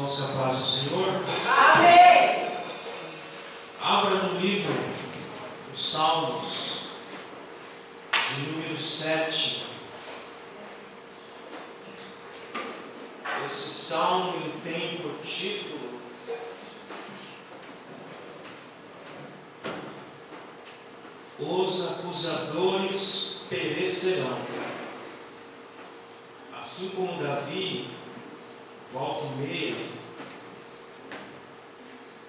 irmãos, que a paz do Senhor. Amém. Abra no livro dos Salmos, de número 7. Esse salmo ele tem por título Os acusadores perecerão. Assim como Davi, volta e meia,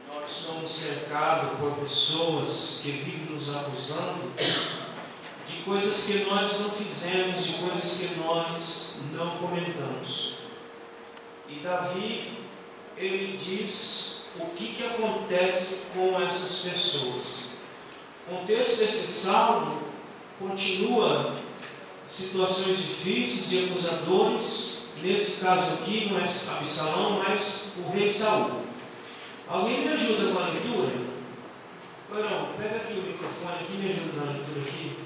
nós somos cercados por pessoas que vivem nos acusando de coisas que nós não fizemos, de coisas que nós não comentamos. E Davi, ele diz o que acontece com essas pessoas. O contexto desse salmo continua situações difíceis de acusadores. Nesse caso aqui não é Absalão, mas o rei Saul. Alguém me ajuda com a leitura? Não, pega aqui o microfone aqui e me ajuda na leitura aqui.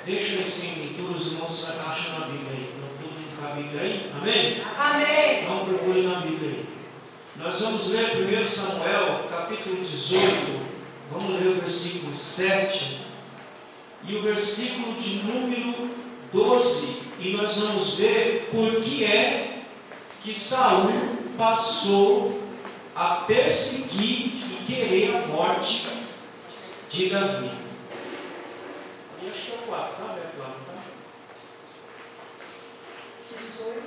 Deixa ele sem leitura, os irmãos acham na Bíblia aí. Não, todo mundo com a Bíblia aí? Amém? Amém. Então procure na Bíblia aí. Nós vamos ler 1 Samuel, capítulo 18. Vamos ler o versículo 7 e o versículo de número 12. E nós vamos ver por que é que Saul passou a perseguir e querer a morte de Davi. E acho que é o 4, está aberto lá, não está?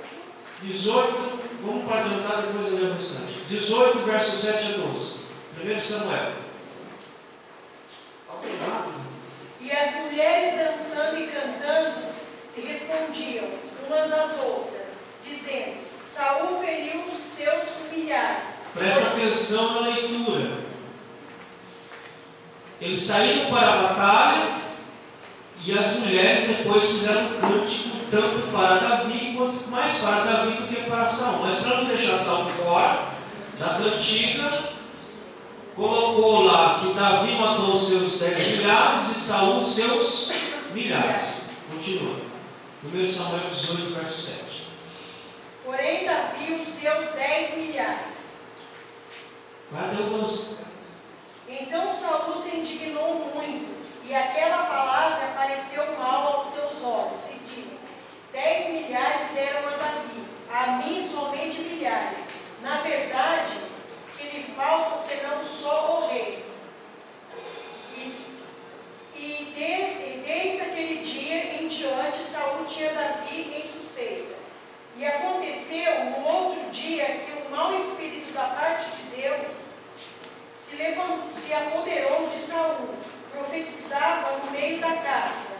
18, vamos para adiantar, depois eu leio o restante. 18, verso 7 a 12. 1 Samuel. E as mulheres dançando e cantando se respondiam umas às outras, dizendo: Saul feriu os seus milhares. Presta atenção na leitura. Eles saíram para a batalha e as mulheres depois fizeram um cântico tanto para Davi quanto mais para Davi do que para Saul. Mas para não deixar Saul fora da cantiga, colocou lá que Davi matou os seus 10 milhares e Saul os seus milhares. Continua. 1 Samuel 18, verso 7. Porém, Davi os seus 10 milhares. Vai ter alguns. Então Saul se indignou muito, e aquela palavra pareceu mal aos seus olhos, e disse: 10 milhares deram a Davi, a mim somente milhares. Na verdade, que lhe falta senão só o rei. E desde aquele dia em diante, Saul tinha Davi em suspeita. E aconteceu no outro dia que o mau espírito da parte de Deus se apoderou de Saul, profetizava no meio da casa.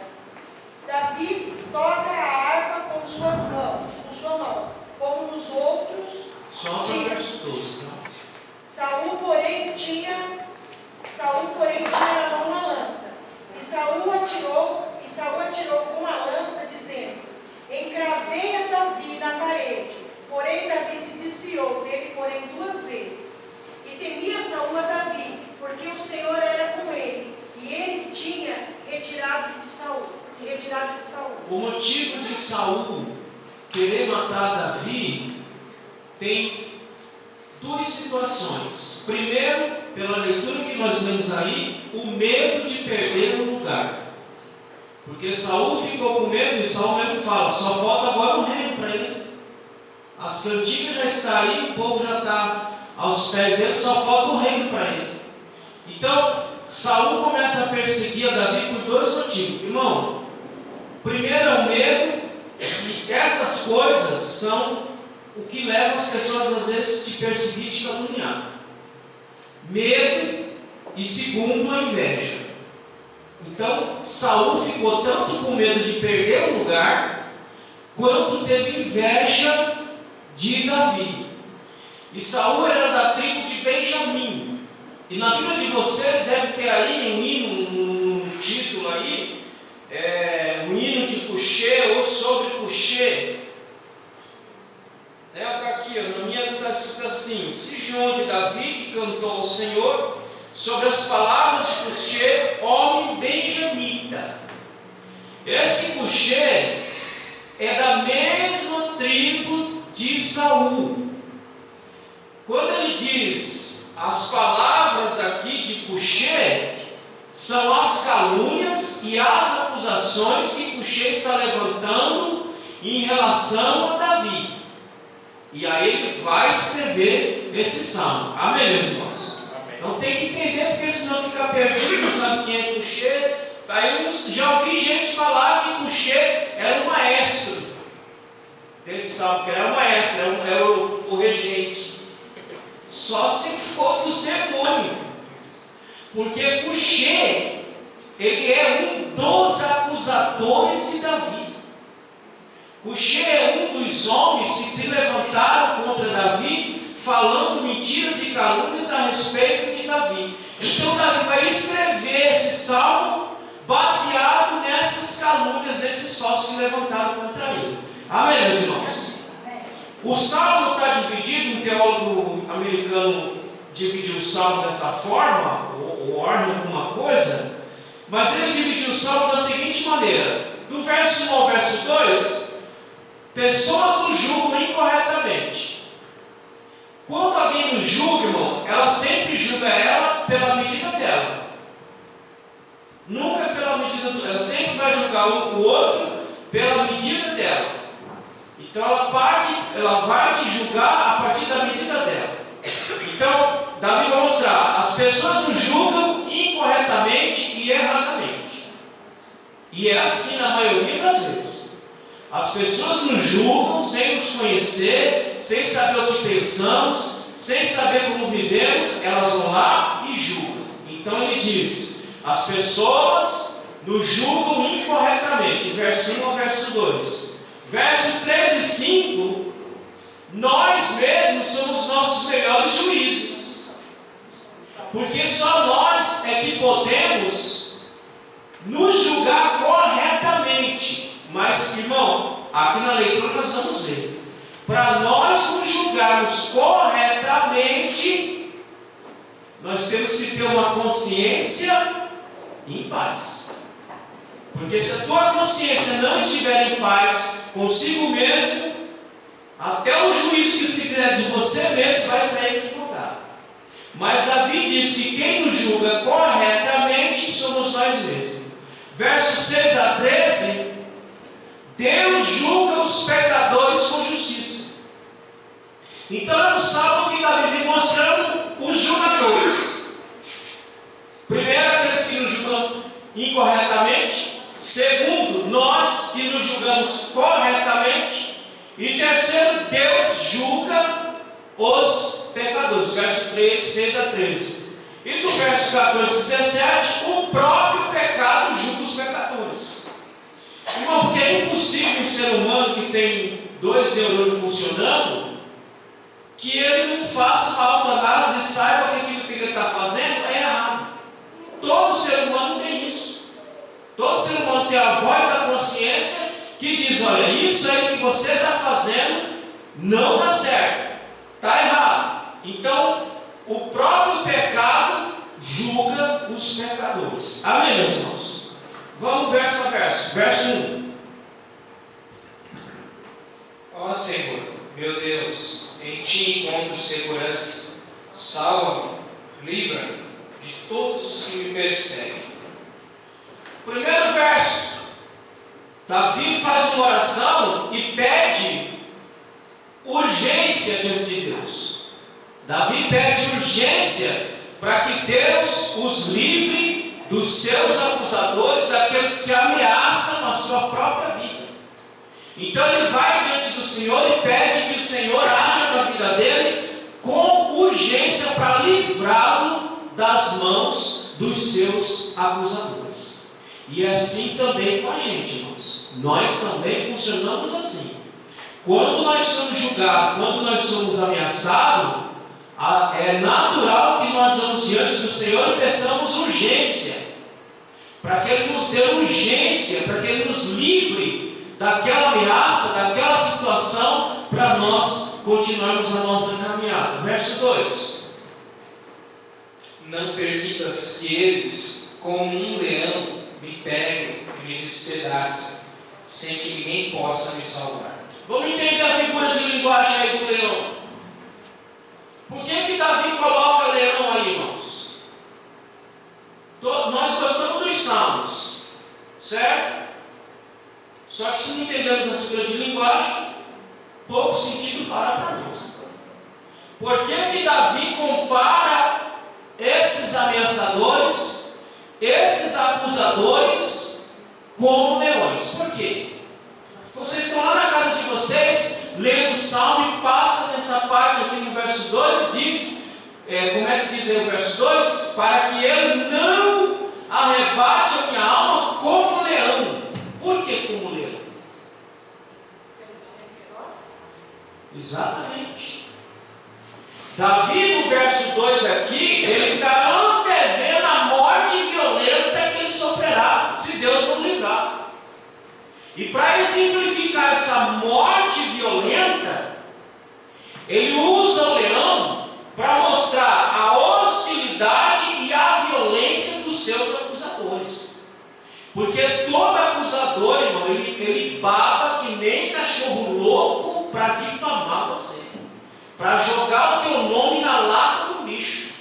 Davi toca a harpa com sua mão, como nos outros dias. Saul, porém, tinha a mão na lança. E Saul atirou com a lança, dizendo: encravei a Davi na parede. Porém, Davi se desviou dele, porém, 2 vezes. E temia Saul a Davi, porque o Senhor era com ele, e ele tinha se retirado de Saul. O motivo de Saul querer matar Davi tem 2 situações. Primeiro, pela leitura que nós lemos aí, o medo de perder o lugar. Porque Saul ficou com medo, e Saul mesmo fala: só falta agora um reino para ele. As cantigas já estão aí, o povo já está aos pés dele, só falta o reino para ele. Então, Saul começa a perseguir a Davi por 2 motivos. Irmão, primeiro é o medo, e essas coisas são o que leva as pessoas às vezes a te perseguir e te caluniar. Medo, e segundo, a inveja. Então, Saul ficou tanto com medo de perder o lugar, quanto teve inveja de Davi. E Saul era da tribo de Benjamim. E na Bíblia de vocês deve ter aí um hino, um título aí, um hino de Cuxê ou sobre Cuxê. Está aqui, na minha está escrito assim: Sigion de Davi, que cantou ao Senhor, sobre as palavras de Cuxê, homem benjamita. Esse Cuxê é da mesma tribo de Saul. quando ele diz as palavras aqui de Cuxê, são as calúnias e as acusações que Cuxê está levantando em relação a Davi. E aí ele vai escrever esse salmo. Amém, meus irmãos? Amém. Então tem que entender, porque senão fica perdido, não sabe quem é Cuxê. Aí eu já ouvi gente falar que Cuxê era o maestro desse salmo, que era o maestro, era o regente. Só se for dos demônios. Porque Cuxê, ele é um dos acusadores de Davi. Cuxê é um dos homens que se levantaram contra Davi, falando mentiras e calúnias a respeito de Davi. Então Davi vai escrever esse salmo baseado nessas calúnias, nesses falsos que levantaram contra ele. Amém, meus irmãos? O salmo está dividido, um teólogo americano dividiu o salmo dessa forma, ou ordem alguma coisa, mas ele dividiu o salmo da seguinte maneira: do verso 1 ao verso 2, pessoas nos julgam incorretamente. Quando alguém nos julga, irmão, ela sempre julga ela pela medida dela, nunca pela medida do... Ela sempre vai julgar o outro pela medida dela. Então ela vai te julgar a partir da medida dela. Então, Davi vai mostrar: as pessoas nos julgam incorretamente e erradamente. E é assim na maioria das vezes. As pessoas nos julgam sem nos conhecer, sem saber o que pensamos, sem saber como vivemos, elas vão lá e julgam. Então ele diz: as pessoas nos julgam incorretamente, verso 1 ao verso 2. Verso 3 e 5, nós mesmos somos nossos melhores juízes, porque só nós é que podemos nos julgar corretamente. Mas, irmão, aqui na leitura nós vamos ver, para nós nos julgarmos corretamente, nós temos que ter uma consciência em paz. Porque se a tua consciência não estiver em paz consigo mesmo, até o juízo que se fizer de você mesmo vai sair equivocado. Mas Davi diz que quem nos julga corretamente somos nós mesmos. Versos 6 a 13, Deus julga os pecadores com justiça. Então é um salmo que Davi vem mostrando os julgadores. Primeiro, aqueles que nos julgam incorretamente. Segundo, nós que nos julgamos corretamente. E terceiro, Deus julga os pecadores. Verso 6 a 13. E do verso 14 a 17, o próprio pecado julga os pecadores. Irmão, porque é impossível um ser humano que tem 2 neurônios funcionando, que ele não faça uma autoanálise e saiba que aquilo que ele está fazendo é errado. Todo ser humano tem isso. Todo ser humano tem a voz da consciência que diz: olha, isso aí que você está fazendo não está certo, está errado. Então, o próprio pecado julga os pecadores. Amém, meus irmãos? Vamos verso a verso. Verso 1. Ó Senhor, meu Deus, em Ti encontro segurança. Salva-me, livra-me de todos os que me perseguem. Primeiro verso, Davi faz uma oração e pede urgência diante de Deus. Davi pede urgência para que Deus os livre dos seus acusadores, daqueles que ameaçam a sua própria vida. Então ele vai diante do Senhor e pede que o Senhor haja na vida dele com urgência para livrá-lo das mãos dos seus acusadores. E é assim também com a gente, irmãos. Nós também funcionamos assim. Quando nós somos julgados, quando nós somos ameaçados, é natural que nós vamos diante do Senhor e peçamos urgência, para que Ele nos dê urgência, para que Ele nos livre daquela ameaça, daquela situação, para nós continuarmos a nossa caminhada. Verso 2. Não permitas que eles, como um leão, me peguem e me despedacem, sem que ninguém possa me salvar. Vamos entender a figura de linguagem aí do leão. Porque Por que Davi compara esses ameaçadores, esses acusadores, como leões? Por quê? Vocês estão lá na casa de vocês, lendo o Salmo e passa nessa parte aqui no verso 2 e diz, como é que diz aí o verso 2? Para que ele não arrebate a minha alma como leão. Por que como leão? Exatamente. Davi, no verso 2 aqui, ele está antevendo a morte violenta que ele sofrerá, se Deus não livrar. E para exemplificar essa morte violenta, ele usa o leão para mostrar a hostilidade e a violência dos seus acusadores. Porque todo acusador, irmão, ele baba que nem cachorro louco para difamar você, para jogar o teu nome na lata do lixo.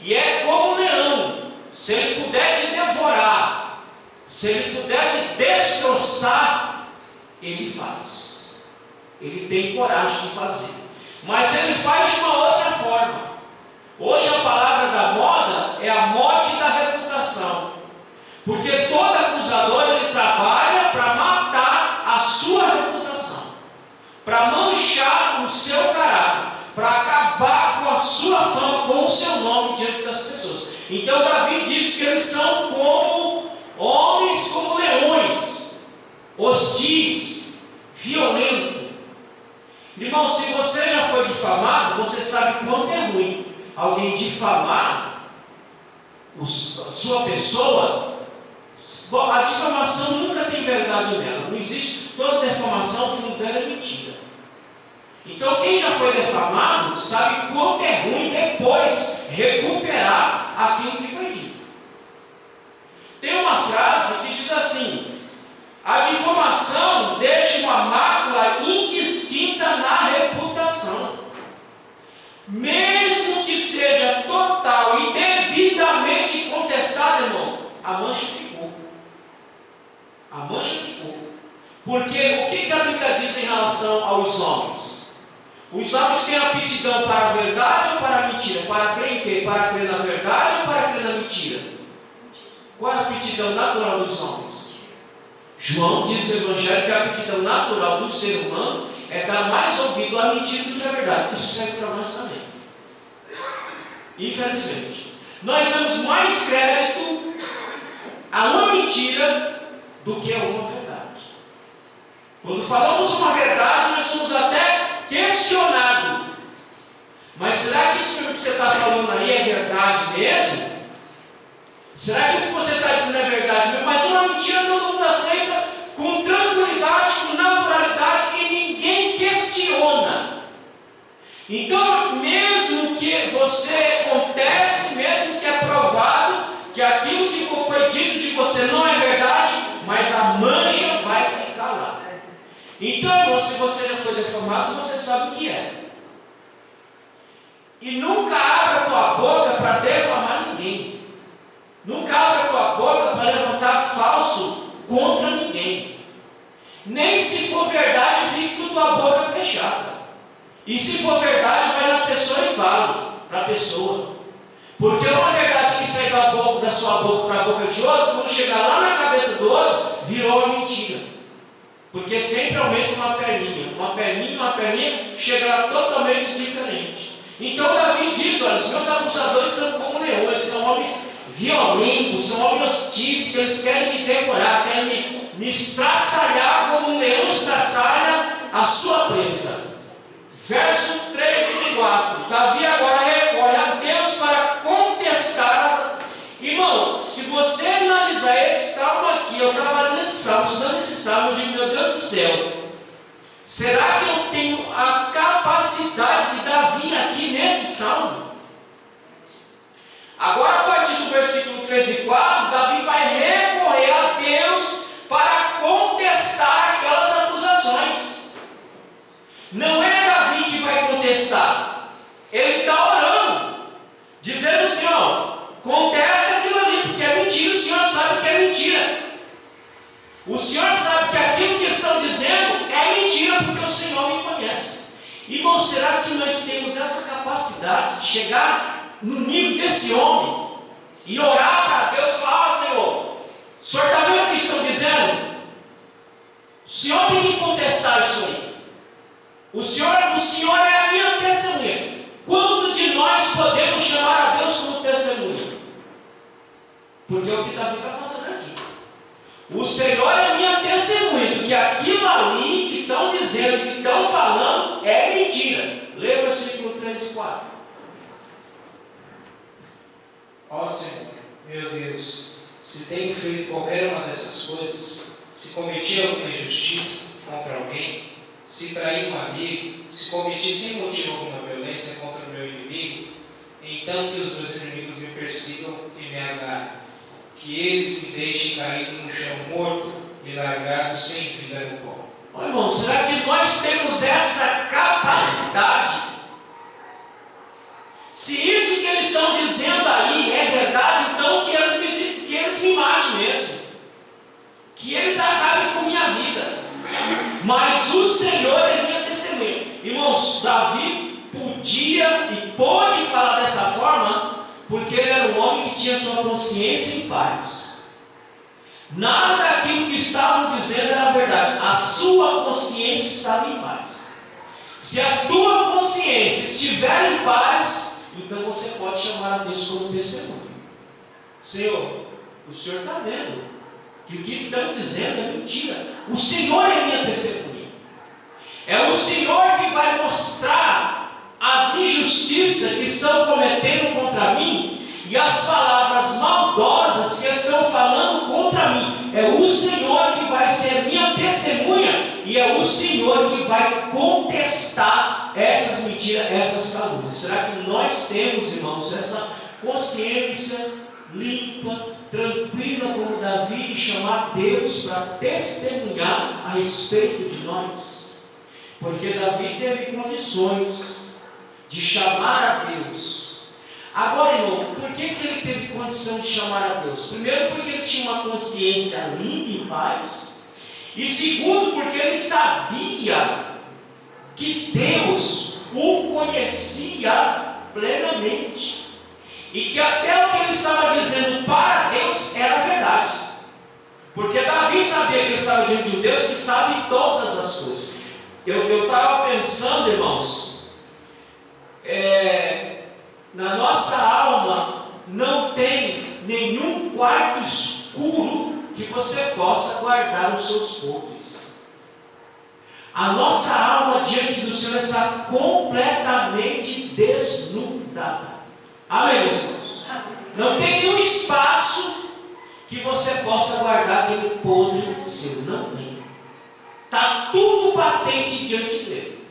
E é como um leão, se ele puder te devorar, se ele puder te destroçar, ele faz. Ele tem coragem de fazer. Mas ele faz de uma outra forma. Hoje a palavra da moda é a morte da reputação. Porque todo acusador ele trabalha para matar a sua reputação, para manchar o seu caráter, para acabar com a sua fama, com o seu nome diante das pessoas. Então Davi diz que eles são como homens, como leões, hostis, violentos. Irmão, se você já foi difamado, você sabe quanto é ruim alguém difamar a sua pessoa. A difamação nunca tem verdade nela, não existe. Toda defamação, o fundo dela é mentira. Então quem já foi defamado sabe quanto é ruim depois recuperar aquilo que foi dito. Tem uma frase que diz assim: a difamação deixa uma mácula indistinta na reputação, mesmo que seja total e devidamente contestada, irmão, a mancha ficou. A mancha ficou. Porque o que a Bíblia diz em relação aos homens? Os homens têm aptidão para a verdade ou para a mentira? Para crer em quê? Para crer na verdade ou para crer na mentira? Qual é a aptidão natural dos homens? João diz no Evangelho que a aptidão natural do ser humano é dar mais ouvido à mentira do que à verdade. Isso serve para nós também. Infelizmente, nós damos mais crédito a uma mentira do que a uma verdade. Quando falamos uma verdade, nós somos até questionados. Mas será que isso que você está falando aí é verdade mesmo? Será que o que você está dizendo é verdade mesmo? Mas uma mentira todo mundo aceita com tranquilidade, com naturalidade, e ninguém questiona. Então, mesmo que você conteste, mesmo que é provado que aquilo que foi dito de você não é verdade, mas a mancha vai ficar lá. Então, irmão, se você já foi defamado, você sabe o que é. E nunca abra a tua boca para defamar ninguém. Nunca abra a tua boca para levantar falso contra ninguém. Nem se for verdade, fique com a tua boca fechada. E se for verdade, vai na pessoa e fala para a pessoa. Porque uma verdade que sai da sua boca para a boca de outro, quando chegar lá na cabeça do outro, virou uma mentira. Porque sempre aumenta uma perninha, chegará totalmente diferente. Então Davi diz: olha, os meus acusadores são como leões, são homens violentos, são homens hostis, que eles querem me devorar, querem me estraçalhar como um leão estraçalha a sua presa. Verso 3 e 4. Davi agora recorre a Deus para contestar. Irmão, se você analisar esse salmo aqui, eu trabalho nesse salmo, estudando esse salmo, eu digo: meu Deus do céu, será que eu tenho a capacidade de Davi aqui nesse salmo? Agora, a partir do versículo 3 e 4, Davi vai recorrer a Deus para contestar aquelas acusações. Não é Davi que vai contestar, ele está orando, dizendo: Senhor, contesta aquilo ali, porque é mentira. O Senhor sabe que é mentira. O Senhor sabe que aquilo que estão dizendo é mentira, porque o Senhor me conhece. Irmão, será que nós temos essa capacidade de chegar no nível desse homem e orar para Deus e falar: Senhor, o Senhor está vendo o que estão dizendo? O Senhor tem que contestar isso aí. O Senhor é a minha testemunha. Quanto de nós podemos chamar a Deus como testemunha? Porque é o que Davi está fazendo aqui. O Senhor é a minha testemunha, que aquilo ali que estão dizendo, que estão falando, é mentira. Leia o versículo 3 e 4. Ó Senhor, meu Deus, se tenho feito qualquer uma dessas coisas, se cometi alguma injustiça contra alguém, se traí um amigo, se cometi sem motivo alguma violência contra o meu inimigo, então que os meus inimigos me persigam e me agarrem, que eles me deixem caído no chão morto e largado sem vida no pó. Ô irmão, será que nós temos essa capacidade? Se isso que eles estão dizendo aí é verdade, então que eles me matem mesmo, que eles acabem com minha vida. Mas o Senhor é minha testemunha. Irmãos, Davi podia e pôde falar dessa forma, porque ele era um homem que tinha sua consciência em paz. Nada daquilo que estavam dizendo era verdade. A sua consciência estava em paz. Se a tua consciência estiver em paz, então você pode chamar a Deus como testemunha. Senhor, o Senhor está vendo que o que estão dizendo é mentira. O Senhor é a minha testemunha. É o Senhor que vai mostrar as injustiças que estão cometendo contra mim e as palavras maldosas que estão falando contra mim. É o Senhor que vai ser minha testemunha e é o Senhor que vai contestar essas mentiras, essas calúnias. Será que nós temos, irmãos, essa consciência limpa, tranquila como Davi, chamar Deus para testemunhar a respeito de nós? Porque Davi teve condições de chamar a Deus. Agora, irmão, por que ele teve condição de chamar a Deus? Primeiro, porque ele tinha uma consciência limpa e em paz. E segundo, porque ele sabia que Deus o conhecia plenamente. E que até o que ele estava dizendo para Deus era verdade. Porque Davi sabia que ele estava diante de um Deus que sabe todas as coisas. Eu estava pensando, irmãos, na nossa alma não tem nenhum quarto escuro que você possa guardar os seus podres. A nossa alma diante do Senhor está completamente desnudada. Amém, irmãos? Não tem nenhum espaço que você possa guardar aquele podre seu. Não tem. Está tudo patente diante dele.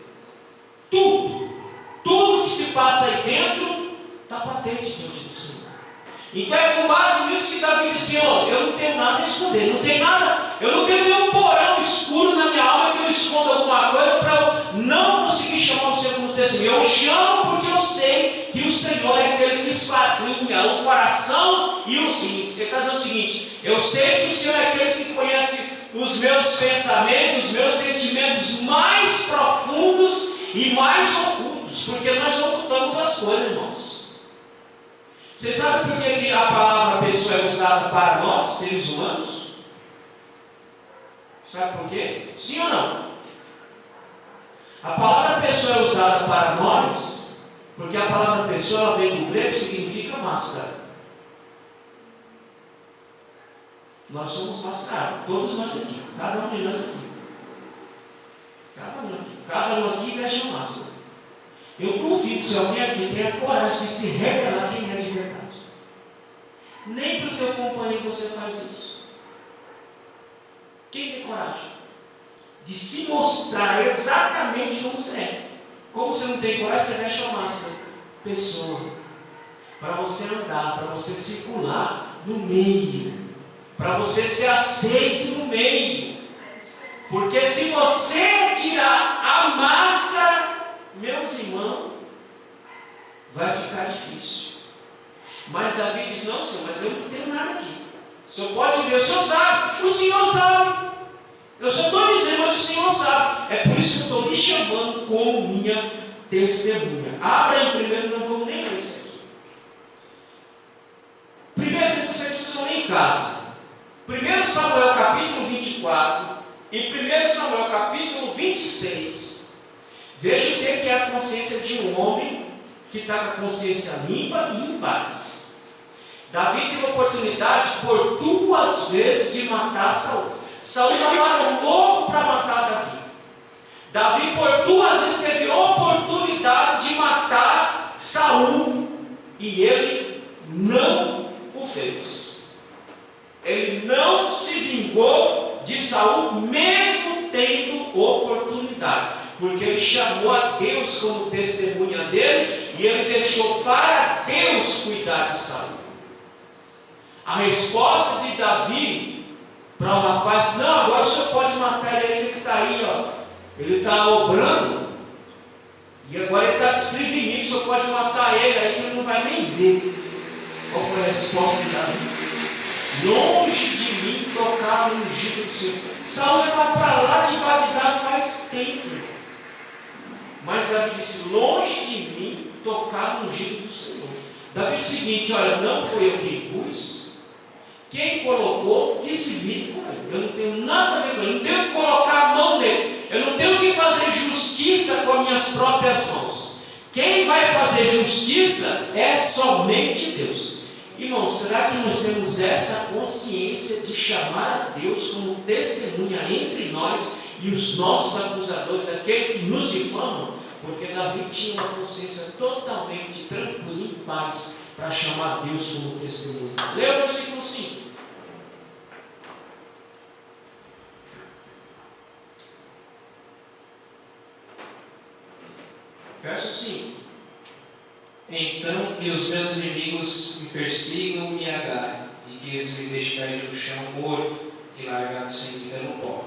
Tudo. Tudo que se passa aí dentro está patente diante do Senhor. Então é com base nisso que Davi disse: Senhor, eu não tenho nada a esconder. Não tenho nada. Eu não tenho nenhum porão escuro na minha alma que eu esconda alguma coisa para eu não conseguir chamar o Senhor como testemunho. Eu chamo porque eu sei que o Senhor é aquele que esquadrinha o coração e os rins. Ele está dizendo o seguinte: eu sei que o Senhor é aquele que conhece os meus pensamentos, os meus sentimentos mais profundos e mais ocultos, porque nós ocultamos as coisas, irmãos. Você sabe por que a palavra pessoa é usada para nós, seres humanos? Sabe por quê? Sim ou não? A palavra pessoa é usada para nós porque a palavra pessoa vem do grego, significa máscara. Nós somos mascarados, todos nós aqui, cada um de nós aqui. Cada um aqui veste uma máscara. Eu duvido se alguém aqui tem a coragem de se revelar quem é de verdade. Nem para o teu companheiro você faz isso. Quem tem coragem de se mostrar exatamente como você é? Como você não tem coragem, você veste a máscara. Pessoa. Para você andar, para você circular no meio. Para você ser aceito no meio. Porque se você tirar a máscara, meus irmãos, vai ficar difícil. Mas Davi diz: não, Senhor, mas eu não tenho nada aqui. O Senhor pode ver, o Senhor sabe, o Senhor sabe. Eu só estou dizendo, mas o Senhor sabe. É por isso que eu estou lhe chamando como minha testemunha. Abra em primeiro, não vamos nem ler isso aqui. Primeiro, vocês não ler em casa. 1 Samuel capítulo 24 e 1 Samuel capítulo 26. Veja o que é a consciência de um homem que está com a consciência limpa e em paz. Davi teve a oportunidade por 2 vezes de matar Saul. Saul estava louco para matar Davi. Davi por 2 vezes teve a oportunidade de matar Saul e ele não o fez. Ele não se vingou de Saul, mesmo tendo oportunidade, porque ele chamou a Deus como testemunha dele e ele deixou para Deus cuidar de Saul. A resposta de Davi para o rapaz: não, agora o senhor pode matar ele que está aí, ó. Ele está obrando e agora ele está desprevenido, o senhor pode matar ele aí que ele não vai nem ver. Qual foi a resposta de Davi? Longe de mim tocar no ungido do Senhor. Saul já está para lá de Bagdá faz tempo. Mas Davi disse: longe de mim tocar no ungido do Senhor. Davi disse o seguinte: olha, não foi eu quem pus, quem colocou, que se vire com ele. Eu não tenho nada a ver com ele, eu não tenho que colocar a mão nele, eu não tenho que fazer justiça com as minhas próprias mãos. Quem vai fazer justiça é somente Deus. Irmãos, será que nós temos essa consciência de chamar a Deus como testemunha entre nós e os nossos acusadores, aqueles que nos difamam? Porque Davi tinha uma consciência totalmente tranquila e em paz para chamar Deus como testemunha. Leia o versículo 5. Verso 5. Então que os meus inimigos me persigam e me agarrem, e que eles me deixem cair no chão morto e largado sem vida no pó.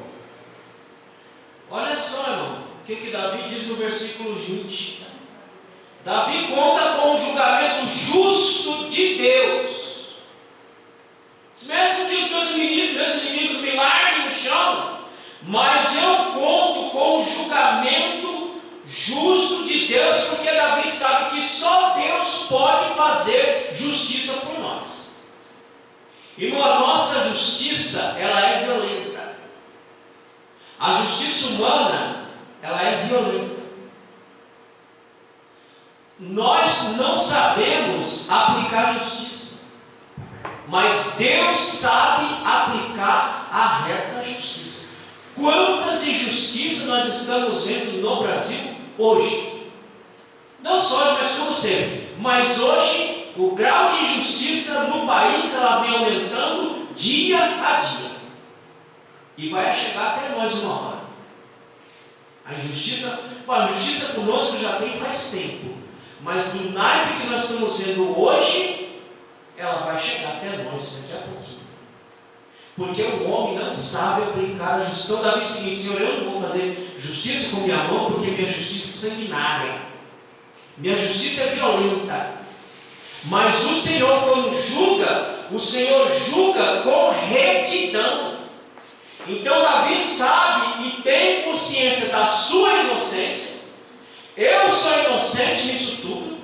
Olha só, irmão, o que Davi diz no versículo 20. Davi conta com o julgamento justo de Deus. Mesmo que os meus inimigos me larguem no chão, mas eu conto com o julgamento justo de Deus, porque Davi sabe que só Deus pode fazer justiça por nós. Irmão, a nossa justiça, ela é violenta. A justiça humana, ela é violenta. Nós não sabemos aplicar justiça, mas Deus sabe aplicar a reta justiça. Quantas injustiças nós estamos vendo no Brasil hoje? Não só hoje, mas como sempre. Mas hoje, o grau de injustiça no país, ela vem aumentando dia a dia. E vai chegar até nós uma hora. A justiça conosco já tem faz tempo. Mas no naipe que nós estamos vendo hoje, ela vai chegar até nós daqui a pouquinho. Porque o homem não sabe aplicar a justiça. Então Davi disse: Senhor, eu não vou fazer justiça com minha mão, porque minha justiça é sanguinária, minha justiça é violenta. Mas o Senhor, quando julga, o Senhor julga com retidão. Então Davi sabe e tem consciência da sua inocência. Eu sou inocente nisso tudo,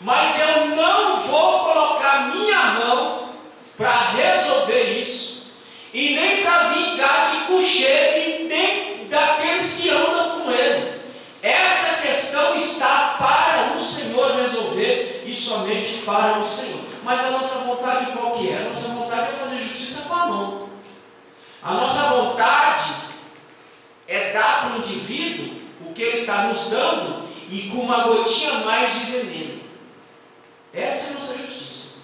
mas eu não vou colocar minha mão para resolver isso, e nem para vingar de cocheiro, e nem daqueles que andam com ele. Essa questão está para o Senhor resolver, e somente para o Senhor. Mas a nossa vontade qual que é? A nossa vontade é fazer justiça com a mão. A nossa vontade é dar para o indivíduo o que ele está nos dando, e com uma gotinha mais de veneno. Essa é a nossa justiça.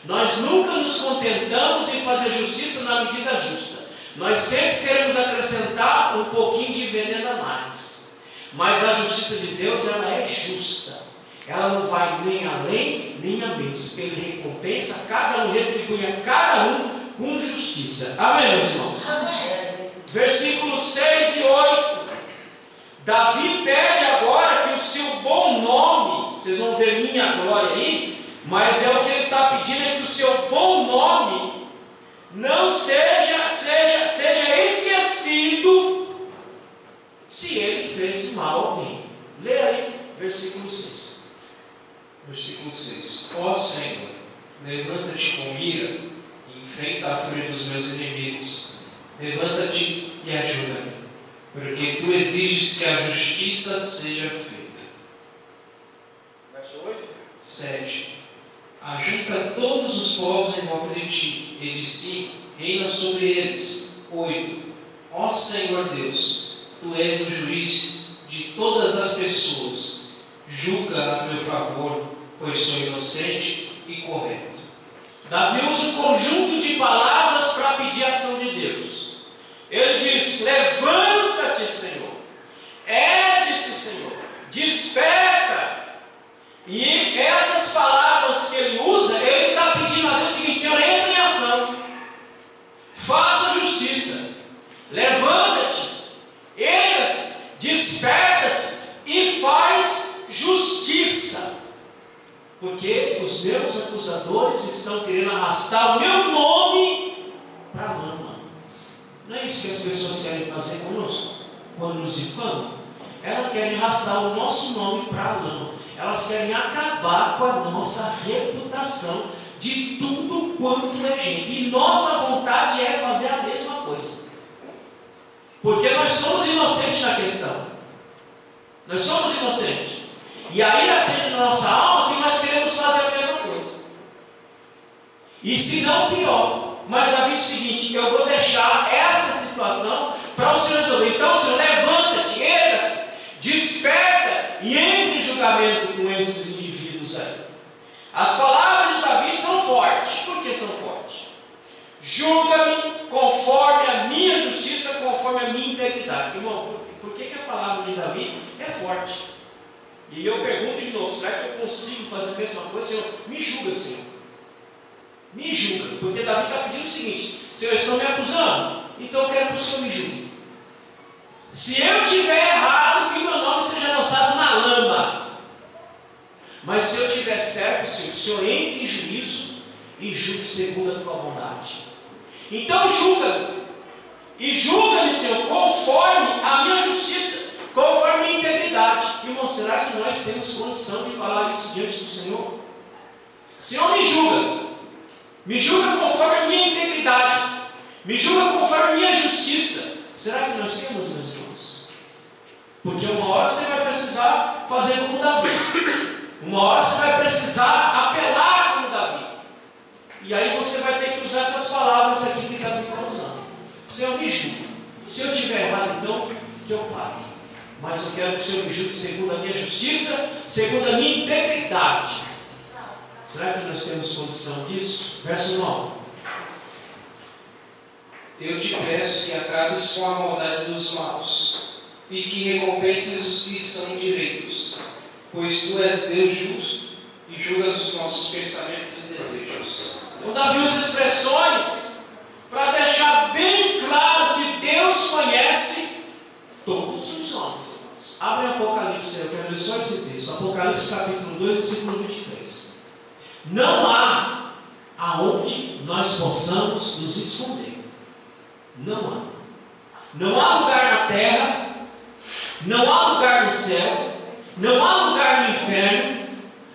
Nós nunca nos contentamos em fazer justiça na medida justa. Nós sempre queremos acrescentar um pouquinho de veneno a mais. Mas a justiça de Deus, ela é justa. Ela não vai nem além, nem a menos. Ele recompensa cada um, retribui a cada um com justiça. Amém, meus irmãos? Amém. Versículos 6 e 8. Davi pede agora que o seu bom nome, vocês vão ver minha glória aí, mas é o que ele está pedindo, é que o seu bom nome não seja esquecido Versículo 6. Versículo 6. Ó Senhor, levanta-te com ira e enfrenta a fúria dos meus inimigos. Levanta-te e ajuda-me, porque tu exiges que a justiça seja feita. Verso 8. 7. Ajunta todos os povos em volta de ti, e de cima reina sobre eles. 8. Ó Senhor Deus, tu és o juiz de todas as pessoas. Julga a meu favor, pois sou inocente e correto. Davi usa um conjunto de palavras para pedir a ação de Deus. Ele diz: levanta-te, Senhor, ergue-se, Senhor, desperta. E essas palavras que ele usa, ele está pedindo a Deus o seguinte: Senhor, entra em ação, faça justiça, levanta-te, erga-se, desperta-se e faz justiça, porque os meus acusadores estão querendo arrastar o meu nome para a lama. Não é isso que as pessoas querem fazer conosco quando nos difamam? Elas querem arrastar o nosso nome para a lama. Elas querem acabar com a nossa reputação de tudo quanto é gente. E nossa vontade é fazer a mesma coisa, porque nós somos inocentes na questão. Nós somos inocentes. E aí nascendo na nossa alma que nós queremos fazer a mesma coisa. E se não pior. Mas Davi diz o seguinte: eu vou deixar essa situação para o Senhor resolver. Então, Senhor, levanta-te, erga-se, desperta e entre em julgamento com esses indivíduos aí. As palavras de Davi são fortes. Por que são fortes? Julga-me conforme a minha justiça, conforme a minha integridade. Irmão, por que a palavra de Davi é forte? E eu pergunto de novo: será que eu consigo fazer a mesma coisa? Senhor, me julga, Senhor. Me julga, porque Davi está pedindo o seguinte: Senhor, estão me acusando, então eu quero que o Senhor me julgue. Se eu tiver errado, que meu nome seja lançado na lama. Mas se eu tiver certo, Senhor, o Senhor entre em juízo e julgue segundo a tua bondade. Então julga-me, e julga-me, Senhor, conforme a minha justiça, conforme a minha integridade. Irmão, será que nós temos condição de falar isso diante do Senhor? Senhor, me julga conforme a minha integridade, me julga conforme a minha justiça. Será que nós temos, meus irmãos? Porque uma hora você vai precisar fazer como Davi, uma hora você vai precisar apelar como Davi, e aí você vai ter que usar essas palavras aqui que Davi está usando. Senhor, me julga. Se eu estiver errado, então que eu pare, mas eu quero que o Senhor me julgue segundo a minha justiça, segundo a minha integridade. Será que nós temos condição disso? Verso 9. Eu te peço que acabes com a maldade dos maus, e que recompenses os que são direitos, pois tu és Deus justo, e julgas os nossos pensamentos e desejos. O Davi usa expressões para deixar bem claro que Deus conhece todos os homens. Abre Apocalipse, eu quero ler só esse texto. Apocalipse capítulo 2, versículo 23. Não há aonde nós possamos nos esconder. Não há. Não há lugar na terra, não há lugar no céu, não há lugar no inferno,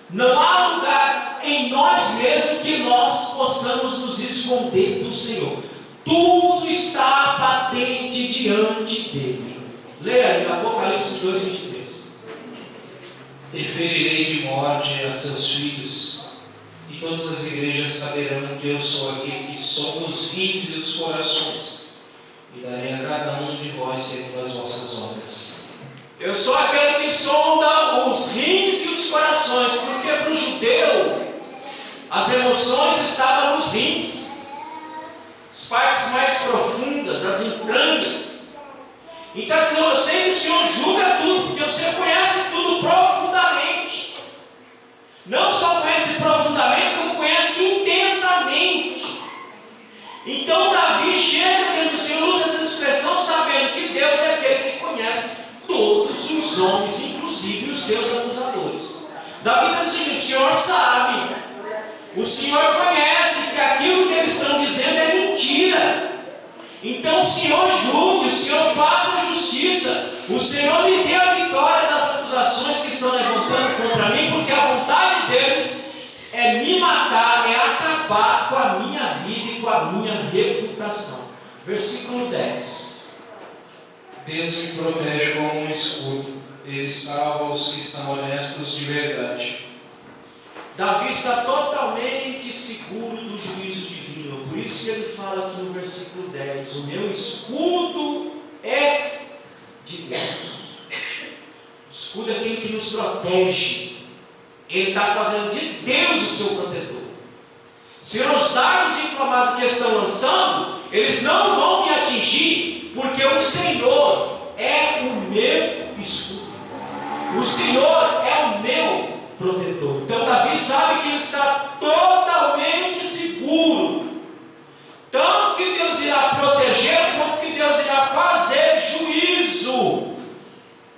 não há lugar em nós mesmos que nós possamos nos esconder do Senhor. Tudo está patente diante dele. Leia aí, Apocalipse 2, 23. E ferirei de morte a seus filhos, e todas as igrejas saberão que eu sou aquele que sonda os rins e os corações, e darei a cada um de vós segundo as vossas obras. Eu sou aquele que sonda os rins e os corações, porque para o judeu as emoções estavam nos rins, as partes mais profundas, as entranhas. Então eu sei que o Senhor julga tudo, porque o Senhor conhece tudo profundamente. Não só conhece profundamente, como conhece intensamente. Então Davi chega quando o Senhor usa essa expressão, sabendo que Deus é aquele que conhece todos os homens, inclusive os seus acusadores. Davi diz assim: o Senhor sabe, o Senhor conhece que aquilo que eles estão dizendo é mentira. Então o Senhor julgue, o Senhor faça justiça, o Senhor me dê a vitória das acusações que estão levantando matar, é acabar com a minha vida e com a minha reputação. Versículo 10. Deus me protege como um escudo. Ele salva os que são honestos de verdade. Davi está totalmente seguro do juízo divino. Por isso que ele fala aqui no versículo 10: o meu escudo é de Deus. O escudo é aquele que nos protege. Ele está fazendo de Deus o seu protetor. Se os dardos inflamados que estão lançando, eles não vão me atingir, porque o Senhor é o meu escudo. O Senhor é o meu protetor. Então Davi sabe que ele está totalmente seguro, tanto que Deus irá proteger, quanto que Deus irá fazer juízo.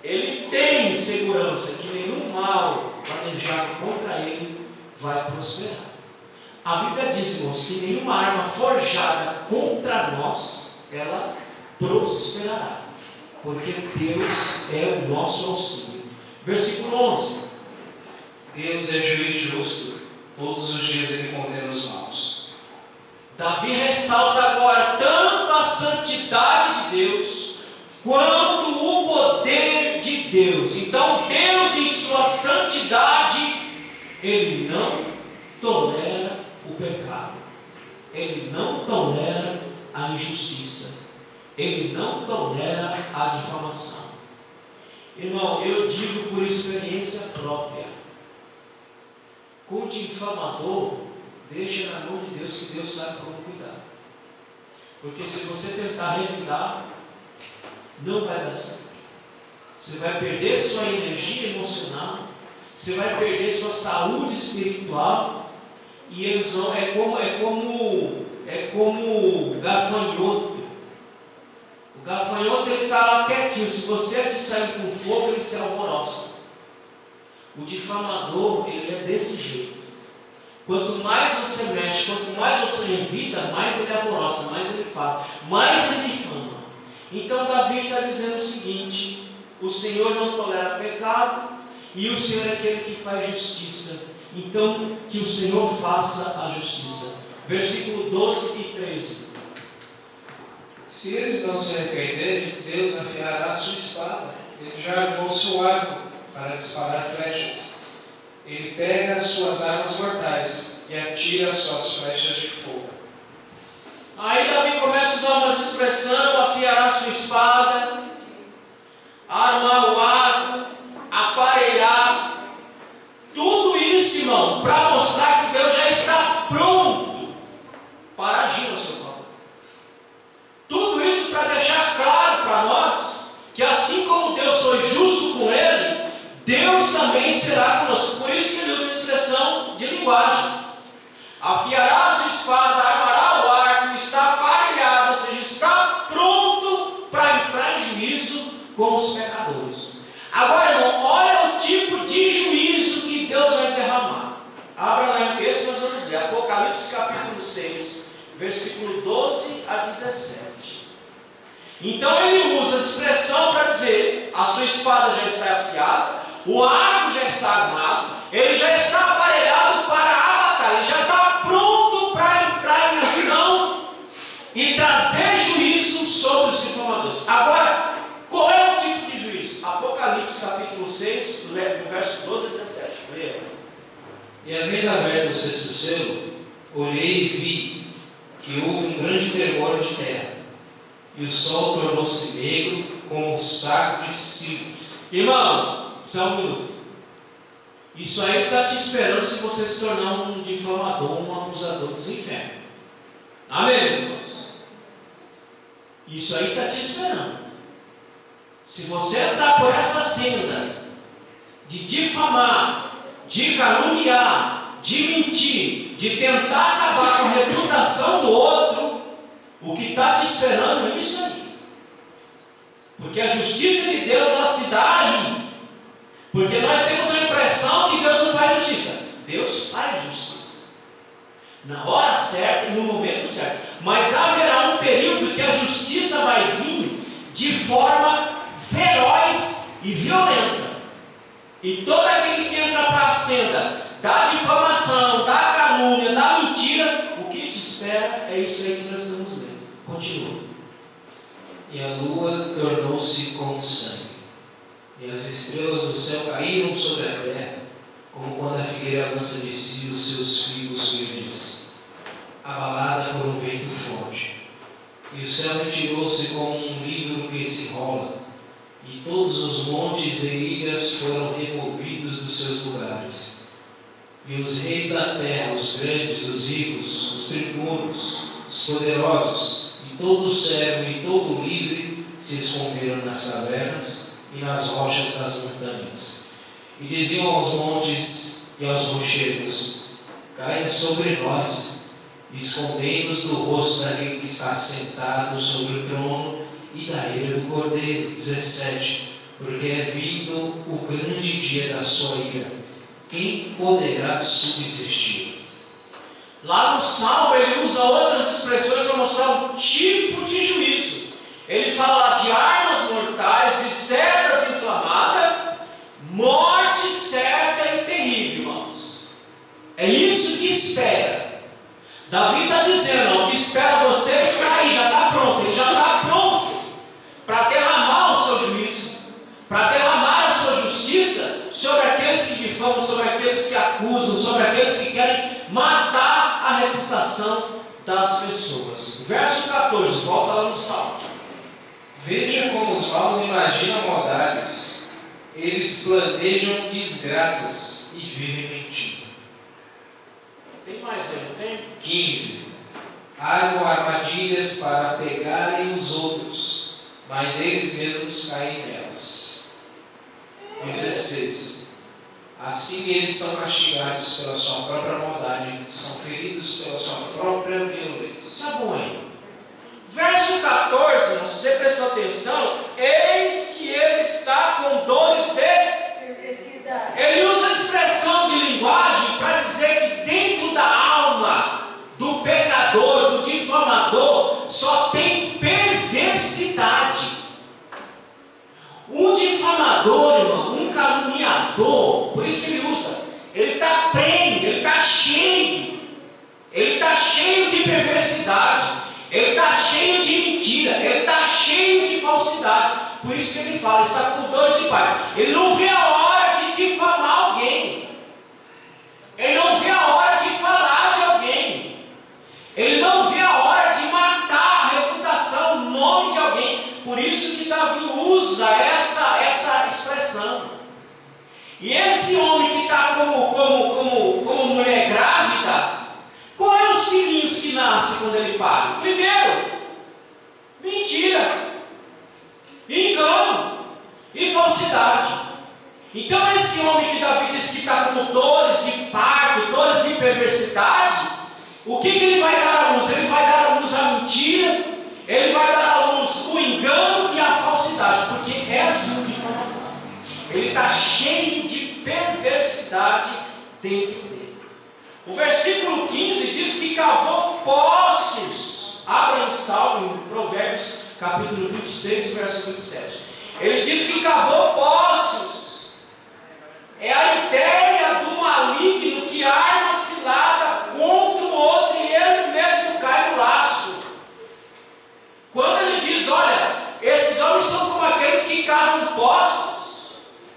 Ele tem segurança que nenhum mal planejado contra ele vai prosperar. A Bíblia diz, irmãos, que nenhuma arma forjada contra nós, ela prosperará, porque Deus é o nosso auxílio. Versículo 11. Deus é juiz justo, todos os dias ele condena os maus. Davi ressalta agora tanto a santidade de Deus, quanto o poder de Deus. Então Deus, em sua santidade, Ele não tolera o pecado, Ele não tolera a injustiça, Ele não tolera a difamação. Irmão, eu digo por experiência própria: com o difamador, deixa na mão de Deus, que Deus sabe como cuidar. Porque se você tentar revidar, não vai dar certo. Você vai perder sua energia emocional, você vai perder sua saúde espiritual, e eles vão, é como gafanhoto. O gafanhoto, ele está lá quietinho. Se você atiçar com fogo, ele se alvoroça. O difamador, ele é desse jeito. Quanto mais você mexe, quanto mais você revida, mais ele alvoroça, mais ele fala, mais ele difama. Então Davi está dizendo o seguinte: o Senhor não tolera pecado, e o Senhor é aquele que faz justiça. Então que o Senhor faça a justiça. Versículo 12 e 13. Se eles não se arrependerem, Deus afiará a sua espada. Ele já armou seu arco para disparar flechas. Ele pega as suas armas mortais e atira as suas flechas de fogo. Aí Davi começa a usar umas expressões: afiará sua espada, armar o arco, aparelhar. Tudo isso, irmão, para mostrar que Deus já está pronto para agir no seu favor. Tudo isso para deixar claro para nós que, assim como Deus foi justo com ele, Deus também será conosco. Por isso que ele usa a expressão de linguagem: afiará a sua espada, armará o arco, está aparelhado, ou seja, está pronto para entrar em juízo com os pecadores. Agora, irmão, olha o tipo de juízo que Deus vai derramar. Abra lá em texto, nós vamos ler Apocalipse capítulo 6, versículo 12 a 17. Então ele usa a expressão para dizer: a sua espada já está afiada, o arco já está armado, ele já está aparelhado para a batalha, ele já está pronto para entrar em ação e trazer juízo sobre os difamadores. Agora, qual é o tipo de juízo? Apocalipse capítulo 6, do verso 12 a 17. Leia. E havendo aberto o sexto selo, olhei e vi que houve um grande tremor de terra, e o sol tornou-se negro como um saco de silvo. Irmão, só um minuto. Isso aí está te esperando se você se tornar um difamador, um acusador dos infernos. Amém, meus irmãos? Isso aí está te esperando. Se você entrar por essa senda de difamar, de caluniar, de mentir, de tentar acabar com a reputação do outro, o que está te esperando é isso aí. Porque a justiça de Deus, ela se dá aí. Porque nós temos a impressão que Deus não faz justiça. Deus faz justiça na hora certa e no momento certo. Mas haverá um período que a justiça vai vir de forma feroz e violenta. E todo aquele que entra para senda da difamação, da calúnia, da mentira, o que te espera é isso aí que nós estamos lendo. Continua. E a lua tornou-se como sangue, e as estrelas do céu caíram sobre a terra, como quando a figueira lança de si os seus figos verdes, abalada por um vento forte. E o céu retirou-se como um livro que se rola, e todos os montes e ilhas foram removidos dos seus lugares. E os reis da terra, os grandes, os ricos, os tribunos, os poderosos, e todo servo e todo livre se esconderam nas cavernas e nas rochas das montanhas. E diziam aos montes e aos rochedos: caia sobre nós, escondendo-nos do rosto daquele que está sentado sobre o trono e da ira do Cordeiro. 17. Porque é vindo o grande dia da sua ira. Quem poderá subsistir? Lá no Salmo ele usa outras expressões para mostrar um tipo de juízo. Ele fala de armas mortais, de setas inflamadas, morte certa e terrível, irmãos. É isso que espera. Davi está dizendo, o que espera você está aí, já está pronto. Ele já está pronto para derramar o seu juízo, para derramar a sua justiça sobre aqueles que difamam, sobre aqueles que acusam, sobre aqueles que querem matar a reputação das pessoas. Verso 14, volta lá no Salmo. Veja como os maus imaginam maldades, eles planejam desgraças e vivem mentindo. Tem mais aí, não tem? 15. Armam armadilhas para pegarem os outros, mas eles mesmos caem nelas. 16. Assim eles são castigados pela sua própria maldade, são feridos pela sua própria violência. Tá bom aí. Verso 14, se você prestou atenção, eis que ele está com dores de perversidade. Ele usa a expressão de linguagem para dizer que dentro da alma do pecador, do difamador, só tem perversidade. Um difamador, irmão, um caluniador, por isso que ele usa, ele está prenho, ele está cheio de perversidade, ele está cheio de mentira, ele está cheio de falsidade. Por isso que ele fala, ele está com dores de pai. Ele não vê a hora de difamar alguém, ele não vê a hora de falar de alguém, ele não vê a hora de matar a reputação, o nome de alguém. Por isso que Davi usa essa expressão. E esse homem que está como mulher grávida, quais são os filhinhos que nascem quando ele para? Primeiro, mentira, engano e falsidade. Então esse homem que Davi diz que está com dores de parto, dores de perversidade, o que ele vai dar à luz? Ele vai dar à luz a mentira, ele vai dar à luz o engano e a falsidade, porque é assim que fala. Ele está cheio de perversidade dentro dele. O versículo 15 diz que cavou poços. Abra em Salmo, em Provérbios, capítulo 26, verso 27. Ele diz que cavou poços. É a ideia do maligno que arma cilada contra o outro e ele mesmo cai no laço. Quando ele diz, olha, esses homens são como aqueles que cavam poços,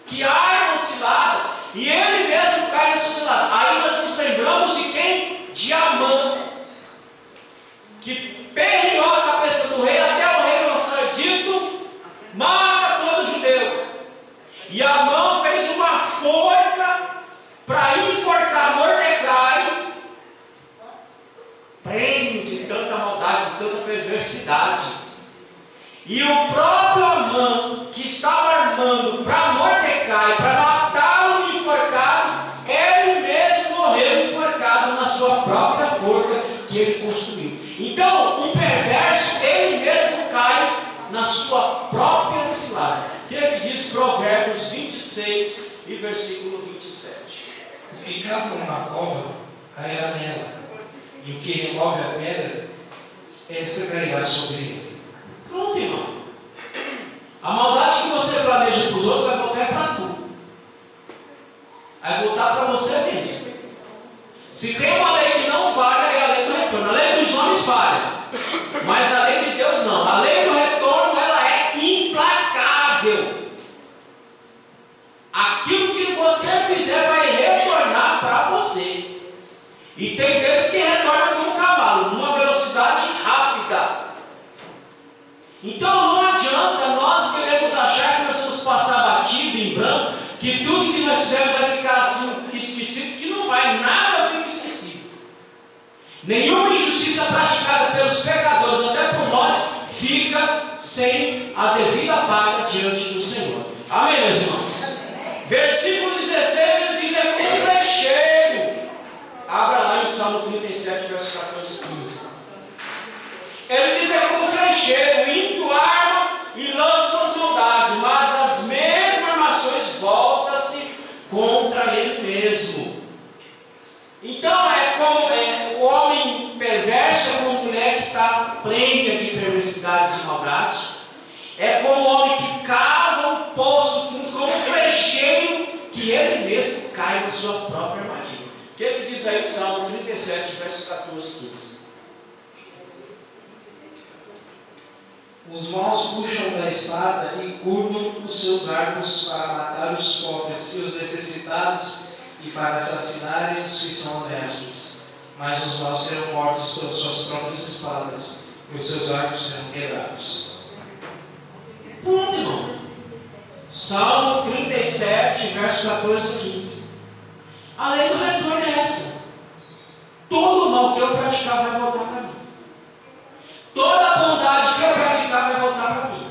que armam cilada, e ele mesmo cai nessa cilada. Aí nós nos lembramos de quem? De Amã, que perreou a cabeça do rei até o rei lançar dito: mata todo judeu. E Amã fez uma forca para enforcar Mordecai, prêmio de tanta maldade, de tanta perversidade. E o próprio Amã, que estava armando para Mordecai, para matá-lo enforcado, ele mesmo morreu enforcado na sua própria forca que ele construiu. Então, o perverso, ele mesmo cai na sua própria cilada. Que ele diz Provérbios 26 e versículo 27. O que cava uma cova cairá nela, e o que remove a pedra, essa cairá sobre ele. Pronto, irmão. A maldade que você planeja para os outros vai voltar para tu. Vai voltar para você mesmo. Se tem uma lei que não falha, é a lei do retorno. A lei dos homens falha, mas a lei de Deus não. A lei do retorno, ela é implacável. Aquilo que você fizer vai retornar para você. E tem vezes que retorna como um cavalo, numa velocidade rápida. Então não adianta nós queremos achar que nós vamos passar batido em branco, que tudo que nós fizemos vai ficar assim esquecido, que não vai, nada fica esquecido. Nenhuma injustiça praticada pelos pecadores, até por nós, fica sem a devida paga diante do Senhor. Amém, meus irmãos? Versículo 16, ele diz: é como um flecheiro. Abra lá em Salmo 37, verso 14 e 15. Ele diz: é como um flecheiro, o ímpio arma e lança suas maldades, mas as mesmas armações voltam-se contra ele mesmo. Então é como o homem perverso, é como a mulher que está plena de perversidade e de maldade. É como o homem que cava um poço fundo, como um flecheiro que ele mesmo cai na sua própria armadilha. O que diz aí Salmo 37, versos 14 e 15? Os maus puxam da espada e curvam os seus arcos para matar os pobres e os necessitados e para assassinarem os que são honestos. Mas os maus serão mortos pelas suas próprias espadas e os seus arcos serão quebrados. Pronto, irmão. Salmo 37, versos 14 e 15. A lei do retorno é essa. Todo o mal que eu praticar vai voltar para mim. Toda a bondade que eu praticar vai voltar para mim.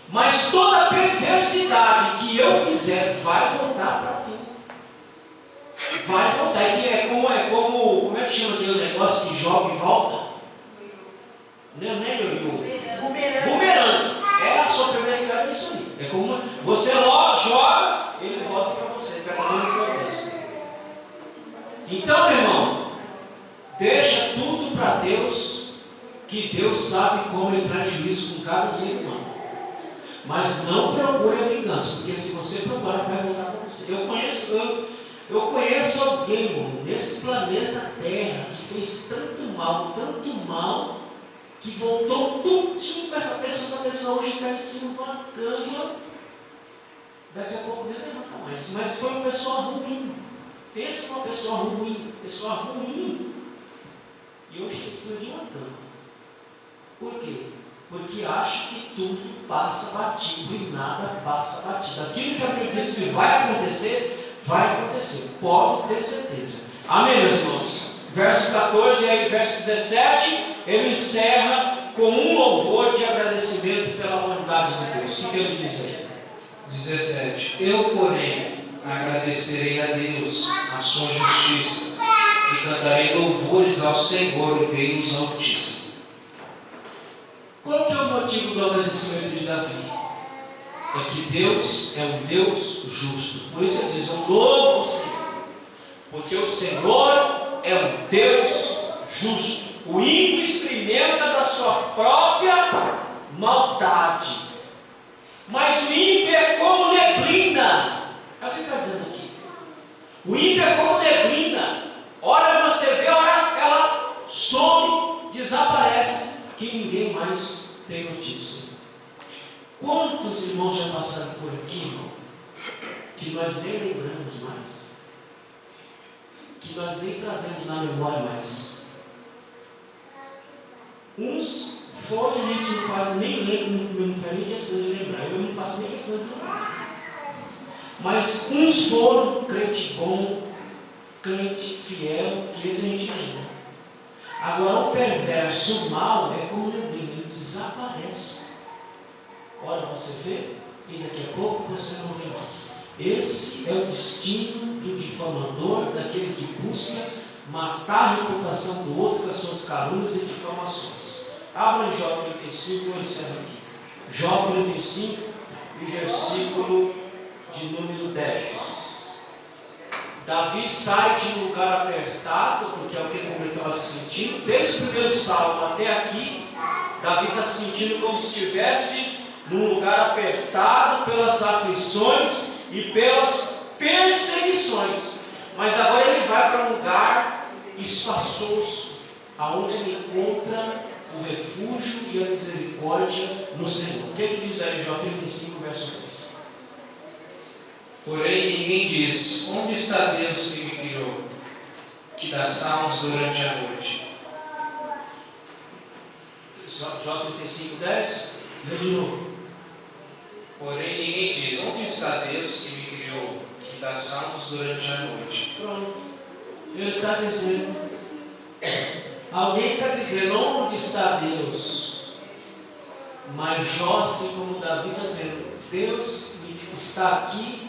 Mas toda a perversidade que eu fizer vai voltar para mim. Vai voltar. Como é que chama aquele negócio que joga e volta? Não é bumerangue. É a sua perversidade isso aí. É como você joga, ele volta para você. Então, meu irmão, deixa tudo para Deus, que Deus sabe como entrar em juízo com cada ser humano. Mas não procure a vingança, porque se você procurar, vai voltar para você. Eu conheço alguém, irmão, nesse planeta Terra, que fez tanto mal, que voltou tudinho para essa pessoa hoje está em cima de uma cama. Daqui a pouco nem levanta mais. Mas foi uma pessoa ruim. Pensa numa pessoa ruim. E hoje está em cima de uma cama. Por quê? Porque acha que tudo passa batido e nada passa batido. Aquilo que a Bíblia diz que vai acontecer, pode ter certeza. Amém, meus irmãos? Verso 14 e aí verso 17, ele encerra com um louvor de agradecimento pela bondade de Deus. O que ele diz aí? 17. Eu, porém, agradecerei a Deus a sua justiça e cantarei louvores ao Senhor, Deus Altíssimo. Qual que é o motivo do agradecimento de Davi? É que Deus é um Deus justo. Por isso ele diz: eu louvo o Senhor, porque o Senhor é um Deus justo. O ímpio experimenta da sua própria maldade, mas o ímpio é como neblina. É o que ele está dizendo aqui. O ímpio é como neblina. Ora você vê, ora ela some, desaparece, que ninguém mais tem notícia. Quantos irmãos já passaram por aqui, irmão, que nós nem lembramos mais, que nós nem trazemos na memória mais? Uns foram, a gente não faz nem lembra, não faz nem questão de lembrar. Eu não faço nem questão de lembrar. Mas uns foram crente bom, crente fiel, que esse a gente lembra. Agora o perverso, o mal, é como neblina, ele desaparece. Olha, você vê, e daqui a pouco você não vê mais. Esse é o destino do difamador, daquele que busca matar a reputação do outro com as suas calúnias e difamações. Abra em Jó 35, eu encerro aqui. Jó 35, e versículo de número 10. Davi sai de um lugar apertado, porque é o que ele estava se sentindo. Desde o primeiro salmo até aqui, Davi está se sentindo como se estivesse num lugar apertado pelas aflições e pelas perseguições condições. Mas agora ele vai para um lugar espaçoso, aonde ele encontra o refúgio e a misericórdia no Senhor. O que diz aí, Jó 35, verso 2? Porém, ninguém diz: onde está Deus que me criou, que dá salmos durante a noite? Jó 35, 10. Lê de novo. Porém, ninguém diz: onde está Deus que me criou, que dá salmos durante a noite? Pronto. Ele está dizendo. Alguém está dizendo: onde está Deus? Mas Jó, assim como Davi, está dizendo: Deus está aqui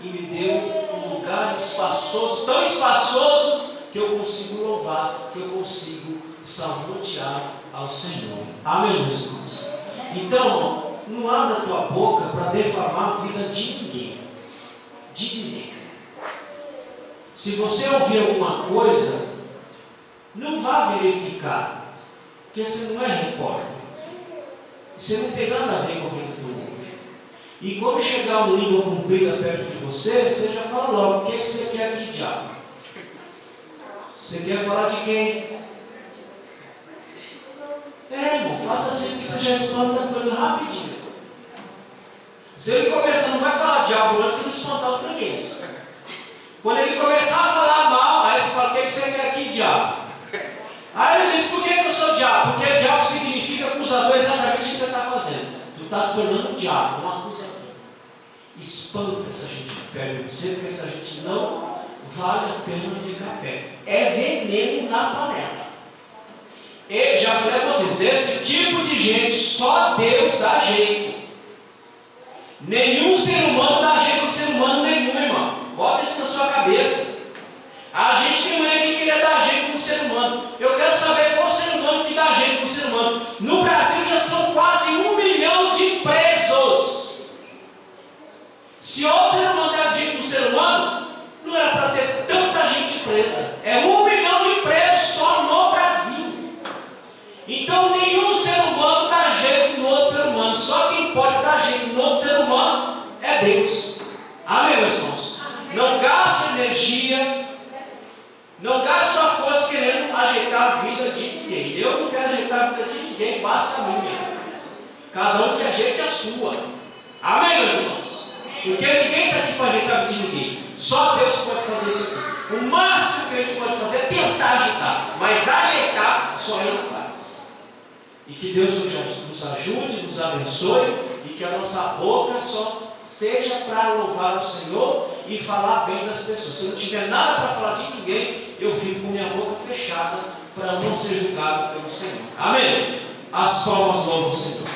e me deu um lugar espaçoso, tão espaçoso que eu consigo louvar, que eu consigo salmodiar ao Senhor. Amém, meus irmãos? Então, não abra a tua boca para defamar a vida de ninguém. De ninguém. Se você ouvir alguma coisa, não vá verificar, porque você não é repórter. Você não tem nada a ver com a vida do outro. E quando chegar um língua comprida perto de você, você já fala logo: o que é que você quer aqui, diabo? Você quer falar de quem? Irmão, faça assim que você já espanta a coisa rapidinho. Se ele começar, não vai falar diabo antes de não espantar o freguês. Quando ele começar a falar mal, aí você fala: o que é que você quer aqui, diabo? Aí ele diz: por que eu sou diabo? Porque diabo significa acusador, exatamente o que você está fazendo. Tu está se tornando um diabo, um acusador. Espanta essa gente de perto de você, porque essa gente não vale a pena ficar perto. É veneno na panela. E já falei a vocês, esse tipo de gente só Deus dá jeito. Nenhum ser humano dá jeito com ser humano nenhum, irmão. Bota isso na sua cabeça. A gente tem maneira de querer dar jeito com o ser humano. Eu quero saber qual ser humano que dá jeito com o ser humano. No Brasil já são quase 1 milhão de presos. Se outro ser humano der jeito com o ser humano, não era para ter tanta gente presa. É 1 milhão de presos só no Brasil. Então nenhum ser humano dá jeito no outro ser humano. Só quem pode dar jeito no outro ser humano é Deus. Amém, meus irmãos? Não gaste energia, não gaste sua força querendo ajeitar a vida de ninguém. Eu não quero ajeitar a vida de ninguém, basta a minha. Cada um que ajeite a sua. Amém, meus irmãos? Porque ninguém está aqui para ajeitar a vida de ninguém. Só Deus pode fazer isso aqui. O máximo que a gente pode fazer é tentar ajeitar, mas ajeitar só Ele faz. E que Deus nos ajude, nos abençoe, e que a nossa boca só seja para louvar o Senhor e falar bem das pessoas. Se eu não tiver nada para falar de ninguém, eu fico com minha boca fechada para não ser julgado pelo Senhor. Amém? As palmas louvam o Senhor.